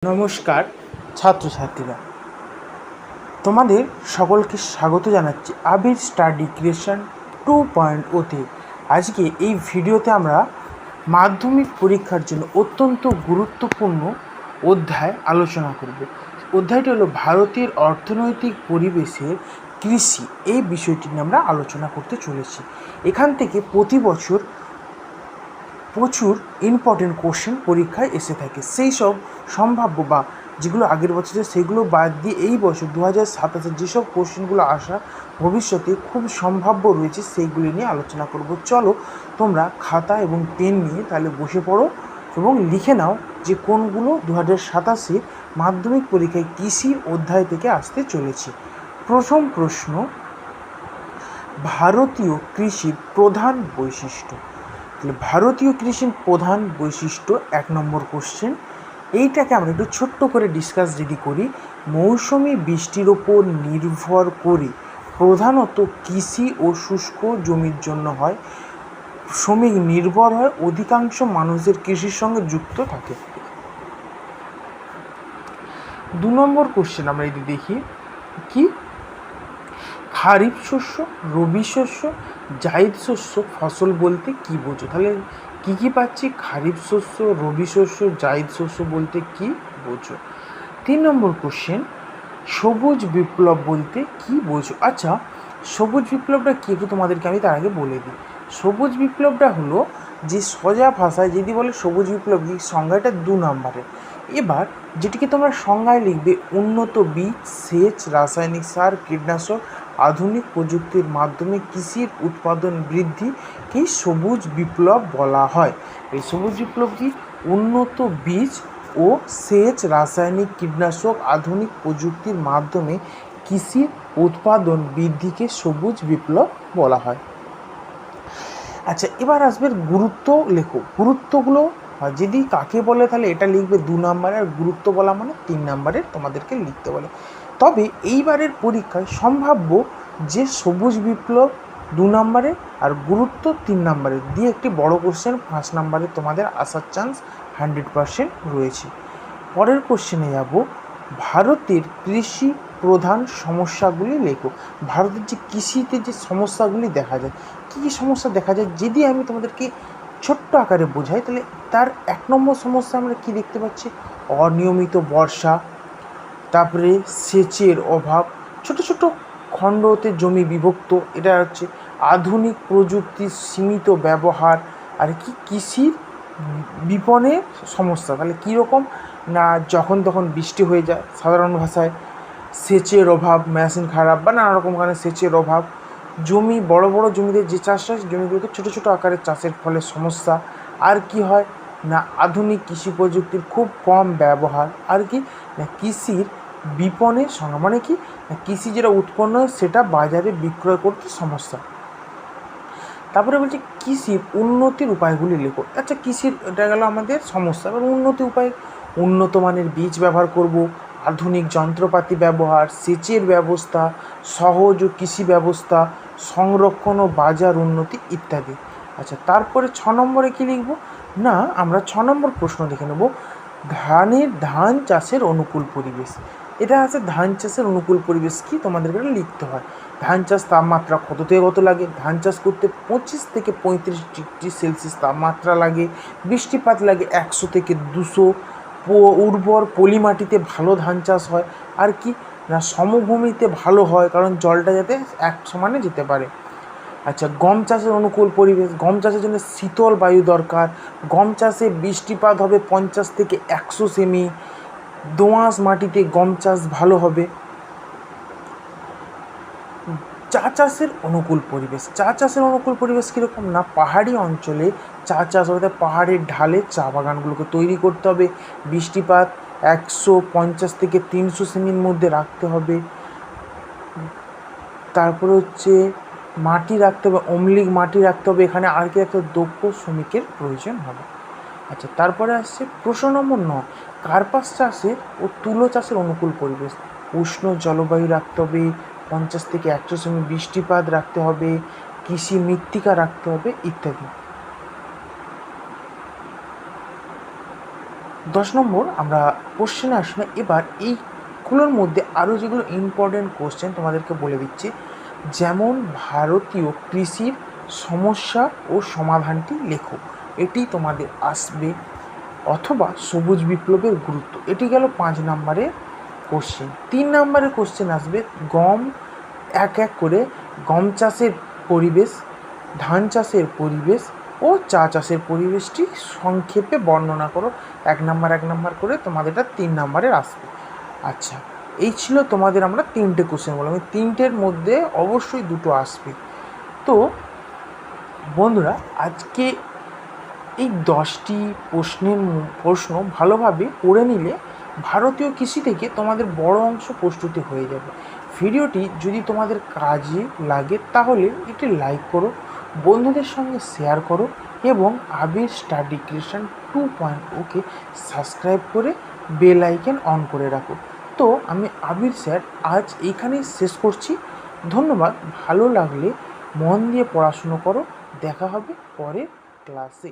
নমস্কার ছাত্রছাত্রীরা, তোমাদের সকলকে স্বাগত জানাচ্ছি আবির স্টাডি ক্রিয়েশন 2.0-তে। আজকে এই ভিডিওতে আমরা মাধ্যমিক পরীক্ষার জন্য অত্যন্ত গুরুত্বপূর্ণ অধ্যায় আলোচনা করব। অধ্যায়টি হলো ভারতের অর্থনৈতিক পরিবেশের কৃষি। এই বিষয়টি নিয়ে আমরা আলোচনা করতে চলেছি। এখান থেকে প্রতি বছর প্রচুর ইম্পর্টেন্ট কোশ্চেন পরীক্ষায় এসে থাকে। সেই সব সম্ভাব্য বা যেগুলো আগের বছরে সেগুলো বাদ দিয়ে এই বছর 2027 যেসব কোশ্চেনগুলো আসা ভবিষ্যতে খুব সম্ভাব্য রয়েছে সেইগুলি নিয়ে আলোচনা করব। চলো তোমরা খাতা এবং পেন নিয়ে তাহলে বসে পড়ো এবং লিখে নাও যে কোনগুলো 2027 মাধ্যমিক পরীক্ষায় কৃষির অধ্যায় থেকে আসতে চলেছে। প্রথম প্রশ্ন, ভারতীয় কৃষির প্রধান বৈশিষ্ট্য। ভারতীয় কৃষির প্রধান বৈশিষ্ট্য 1 নম্বর কোশ্চেন। এইটাকে আমরা একটু ছোট্ট করে ডিসকাস যদি করি, মৌসুমি বৃষ্টির ওপর নির্ভর করে প্রধানত কৃষি ও শুষ্ক জমির জন্য হয়, শ্রমিক নির্ভর হয়, অধিকাংশ মানুষের কৃষির সঙ্গে যুক্ত থাকে। 2 নম্বর কোশ্চেন আমরা যদি দেখি, কি খারিফ শস্য, রবি শস্য, জায়িদ শস্য ফসল বলতে কি বোঝো? তাহলে কি কি পাচ্ছি? খারিফ শস্য, রবি শস্য, জায়িদ শস্য বলতে কি বোঝো? 3 নম্বর কোশ্চেন, সবুজ বিপ্লব বলতে কি বোঝো? আচ্ছা, সবুজ বিপ্লবটা কি একটু তোমাদেরকে আমি তার আগে বলে দিই। সবুজ বিপ্লবটা হলো যে সোজা ভাষায় যদি বলে সবুজ বিপ্লব কি, সংজ্ঞাটা 2 নম্বরের। এবার যেটিকে তোমরা সংজ্ঞায় লিখবে, উন্নত বীজ, সেচ, রাসায়নিক সার, কীটনাশক, আধুনিক প্রযুক্তির মাধ্যমে কৃষির উৎপাদন বৃদ্ধিকেই সবুজ বিপ্লব বলা হয়। এই সবুজ বিপ্লব কি? উন্নত বীজ ও সেচ, রাসায়নিক কীটনাশক, আধুনিক প্রযুক্তির মাধ্যমে কৃষির উৎপাদন বৃদ্ধিকে সবুজ বিপ্লব বলা হয়। আচ্ছা, এবার আসবে গুরুত্ব। লেখো গুরুত্বগুলো। যদি কাকে বলে তাহলে এটা লিখবে 2 নম্বরে, আর গুরুত্ব বলা মানে 3 নম্বরের তোমাদেরকে লিখতে বলে। তবে এইবারের পরীক্ষায় সম্ভাব্য যে সবুজ বিপ্লব 2 নম্বরে আর গুরুত্ব 3 নম্বরে দিয়ে একটি বড় কোশ্চেন 5 নম্বরে তোমাদের আসার চান্স 100% রয়েছে। পরের কোশ্চেনে যাব, ভারতের কৃষি প্রধান সমস্যাগুলি লেখো। ভারতের যে কৃষিতে যে সমস্যাগুলি দেখা যায়, কী কী সমস্যা দেখা যায় যদি আমি তোমাদেরকে ছোট্ট আকারে বোঝাই, তাহলে তার 1 নম্বর সমস্যা আমরা কি দেখতে পাচ্ছি? অনিয়মিত বর্ষা, তারপরে সেচের অভাব, ছোট ছোট খণ্ডতে জমি বিভক্ত, এটা হচ্ছে আধুনিক প্রযুক্তির সীমিত ব্যবহার, আর কি কৃষির বিপণনের সমস্যা। তাহলে কীরকম না, যখন তখন বৃষ্টি হয়ে যায়, সাধারণ ভাষায় সেচের অভাব, মেশিন খারাপ বা নানা রকম কারণে সেচের অভাব, জমি বড় বড় জমিতে যে চাষ হয় জমিগুলোকে ছোটো ছোটো আকারে চাষের ফলে সমস্যা, আর কি হয় না আধুনিক কৃষি প্রযুক্তির খুব কম ব্যবহার, আর কি না কৃষির বিপণনের সংখ্যা, মানে কি না কৃষি যেটা উৎপন্ন হয় সেটা বাজারে বিক্রয় করতে সমস্যা। তারপরে বলছে কৃষির উন্নতির উপায়গুলি লেখো। আচ্ছা, কৃষির এটা গেল আমাদের সমস্যা। এবার উন্নতি উপায়, উন্নত মানের বীজ ব্যবহার করব, আধুনিক যন্ত্রপাতি ব্যবহার, সেচের ব্যবস্থা, সহজ ও কৃষি ব্যবস্থা, সংরক্ষণ ও বাজার উন্নতি ইত্যাদি। আচ্ছা, তারপরে 6 নম্বরে কী লিখব না, আমরা 6 নম্বর প্রশ্ন দেখে নেব, ধান চাষের অনুকূল পরিবেশ। এটা আছে ধান চাষের অনুকূল পরিবেশ কি তোমাদেরকে লিখতে হয়। ধান চাষ তাপমাত্রা কত থেকে কত লাগে? ধান চাষ করতে 25 থেকে 35 ডিগ্রি সেলসিয়াস তাপমাত্রা লাগে, বৃষ্টিপাত লাগে 100 থেকে 200, উর্বর পলি মাটিতে ভালো ধান চাষ হয়, আর কি না সমভূমিতে ভালো হয় কারণ জলটা যাতে এক সমানে যেতে পারে। আচ্ছা, গম চাষের অনুকূল পরিবেশ, গম চাষের জন্য শীতল বায়ু দরকার, গম চাষে বৃষ্টিপাত হবে 50 থেকে 100 সেমি, দোআঁশ মাটিতে গম চাষ ভালো হবে। চা চাষের অনুকূল পরিবেশ, চা চাষের অনুকূল পরিবেশ কীরকম না পাহাড়ি অঞ্চলে চা চাষ হবে, পাহাড়ের ঢালে চা বাগানগুলোকে তৈরি করতে হবে, বৃষ্টিপাত 150 থেকে 300 সেমির মধ্যে রাখতে হবে। তারপরে হচ্ছে মাটি রাখতে হবে, অম্লিক মাটি রাখতে হবে, এখানে আর কি একটা দক্ষ শ্রমিকের প্রয়োজন হবে। আচ্ছা, তারপরে আসছে প্রশ্ন নম্বর 9, কার্পাস চাষের ও তুলো চাষের অনুকূল পরিবেশ, উষ্ণ জলবায়ু রাখতে হবে, 50 থেকে 100 সেমি বৃষ্টিপাত রাখতে হবে, কৃষি মৃত্তিকা রাখতে হবে ইত্যাদি। 10 নম্বর আমরা কোশ্চেনে আসি না। এবার এইগুলোর মধ্যে আরও যেগুলো ইম্পর্টেন্ট কোশ্চেন তোমাদেরকে বলে দিচ্ছি, যেমন ভারতীয় কৃষির সমস্যা ও সমাধানটি লেখো, এটি তোমাদের আসবে। অথবা সবুজ বিপ্লবের গুরুত্ব, এটি গেল 5 নম্বরের কোশ্চেন। 3 নম্বরের কোশ্চেন আসবে গম, এক এক করে গম চাষের পরিবেশ, ধান চাষের পরিবেশ ও চা চাষের পরিবেশটি সংক্ষেপে বর্ণনা করো। 1 নম্বর করে তোমাদের এটা 3 নম্বরের আসবে। আচ্ছা, এই ছিল তোমাদের আমরা 3টে কোশ্চেন বললাম, এই 3টের মধ্যে অবশ্যই 2টো আসবে। তো বন্ধুরা, আজকে এই 10টি প্রশ্ন ভালোভাবে পড়ে নিলে ভারতীয় কৃষি থেকে তোমাদের বড় অংশ প্রস্তুতি হয়ে যাবে। ভিডিওটি যদি তোমাদের কাজে লাগে তাহলে এটি লাইক করো, বন্ধুদের সঙ্গে শেয়ার করো এবং আবির স্টাডি ক্রিয়েশন 2.0কে সাবস্ক্রাইব করে বেল আইকন অন করে রাখো। তো আমি আবির স্যার আজ এইখানেই শেষ করছি। ধন্যবাদ। ভালো লাগলে মন দিয়ে পড়াশুনো করো। দেখা হবে পরের ক্লাসে।